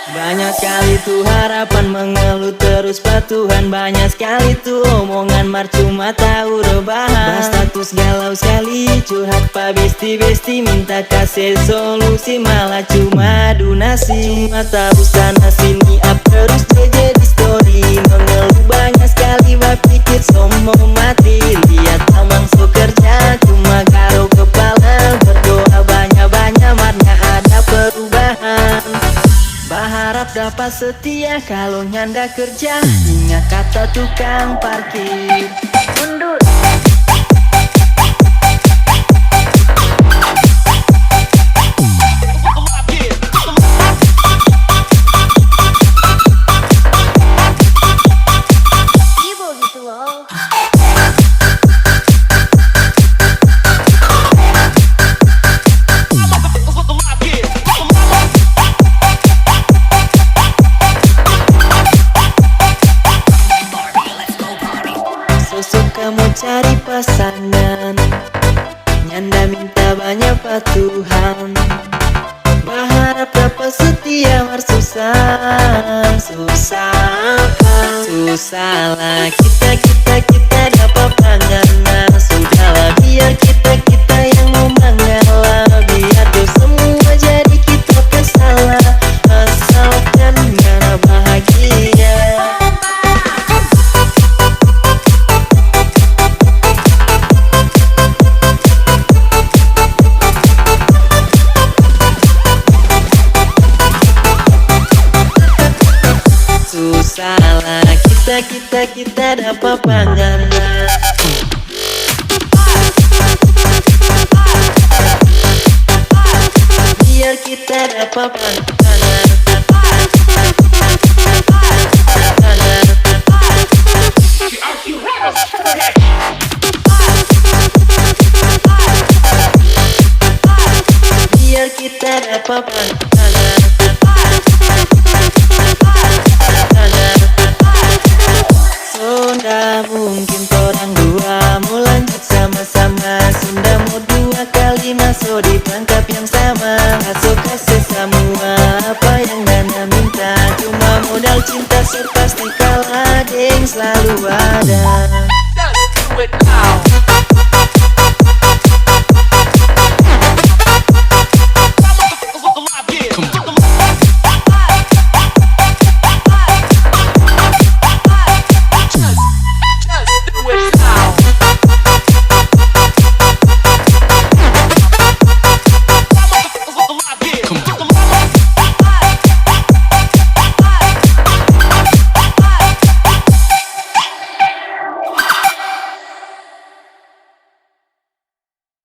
Banyak sekali tuh harapan mengeluh terus patuhan. Banyak sekali tuh omongan cuma tahu rebahan. Status galau sekali curhat pa besti minta kasih solusi malah cuma donasi. Cuma tahu sana sini up terus jadi story. Mengeluh banyak sekali pikir sombong mati. Lihat tamang so kerja cuma karo kepala. Berdoa banyak-banyak marnya ada perubahan. Berharap dapat setia kalau nyanda kerja. Ingat kata tukang parkir mundur. Ibu gitu loh. Kamu cari pasangan, nyanda minta banyak patuhan. Berharap dapat setia susah. Susahlah kita dapat panganan. Sudahlah biar kita yang mau mengalah. Biar tuh semua jadi kita kesalah. Asalkan nyanda bahagia. Susahlah kita dapat panganan. Biar kita dapat panganan. Biar kita dapat panganan. Sudah mungkin orang dua mau lanjut sama-sama. Sudah mau dua kali masuk di perangkap yang sama. Masuk kasih semua apa yang Nana minta. Cuma modal cinta pasti kalah, geng selalu ada. Let's do it now.